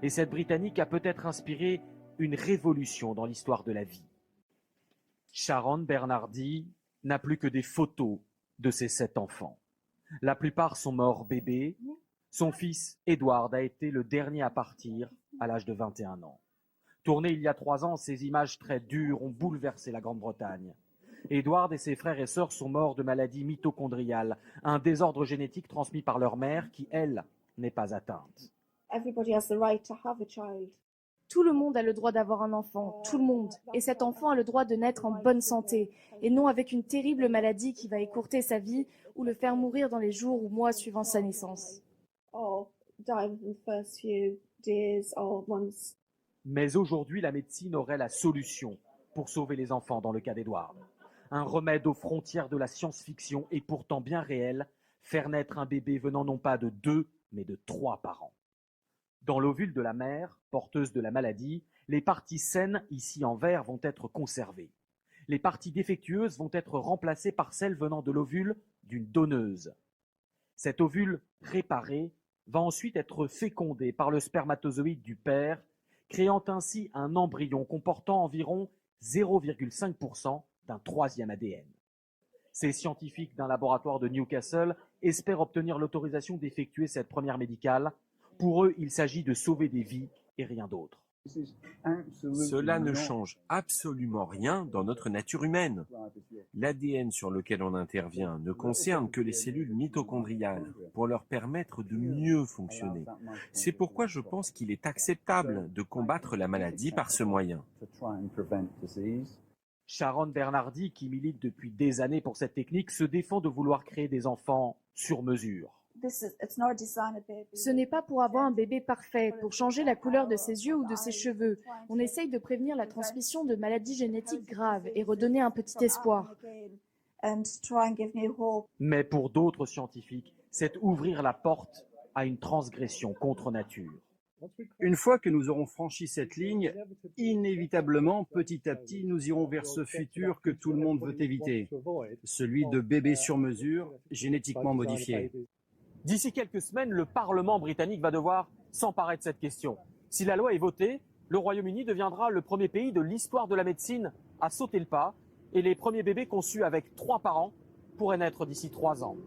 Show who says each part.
Speaker 1: Et cette Britannique a peut-être inspiré une révolution dans l'histoire de la vie. Sharon Bernardi n'a plus que des photos de ses 7 enfants. La plupart sont morts bébés. Son fils, Edward, a été le dernier à partir à l'âge de 21 ans. Tournées il y a 3 ans, ces images très dures ont bouleversé la Grande-Bretagne. Edward et ses frères et sœurs sont morts de maladie mitochondriale, un désordre génétique transmis par leur mère qui, elle, n'est pas atteinte.
Speaker 2: Everybody has the right to have a child.
Speaker 3: Tout le monde a le droit d'avoir un enfant, tout le monde. Et cet enfant a le droit de naître en bonne santé, et non avec une terrible maladie qui va écourter sa vie ou le faire mourir dans les jours ou mois suivant sa naissance.
Speaker 2: Or die within the first few days or months.
Speaker 1: Mais aujourd'hui, la médecine aurait la solution pour sauver les enfants dans le cas d'Edward. Un remède aux frontières de la science-fiction et pourtant bien réel, faire naître un bébé venant non pas de 2, mais de 3 parents. Dans l'ovule de la mère, porteuse de la maladie, les parties saines, ici en vert, vont être conservées. Les parties défectueuses vont être remplacées par celles venant de l'ovule d'une donneuse. Cet ovule réparé va ensuite être fécondé par le spermatozoïde du père, créant ainsi un embryon comportant environ 0,5% d'un 3e ADN. Ces scientifiques d'un laboratoire de Newcastle espèrent obtenir l'autorisation d'effectuer cette première médicale. Pour eux, il s'agit de sauver des vies et rien d'autre.
Speaker 4: Cela ne change absolument rien dans notre nature humaine. L'ADN sur lequel on intervient ne concerne que les cellules mitochondriales pour leur permettre de mieux fonctionner. C'est pourquoi je pense qu'il est acceptable de combattre la maladie par ce moyen.
Speaker 1: Sharon Bernardi, qui milite depuis des années pour cette technique, se défend de vouloir créer des enfants sur mesure.
Speaker 3: Ce n'est pas pour avoir un bébé parfait, pour changer la couleur de ses yeux ou de ses cheveux. On essaye de prévenir la transmission de maladies génétiques graves et redonner un petit espoir.
Speaker 1: Mais pour d'autres scientifiques, c'est ouvrir la porte à une transgression contre nature.
Speaker 5: Une fois que nous aurons franchi cette ligne, inévitablement, petit à petit, nous irons vers ce futur que tout le monde veut éviter, celui de bébés sur mesure, génétiquement modifiés.
Speaker 1: D'ici quelques semaines, le Parlement britannique va devoir s'emparer de cette question. Si la loi est votée, le Royaume-Uni deviendra le premier pays de l'histoire de la médecine à sauter le pas et les premiers bébés conçus avec 3 parents pourraient naître d'ici 3 ans.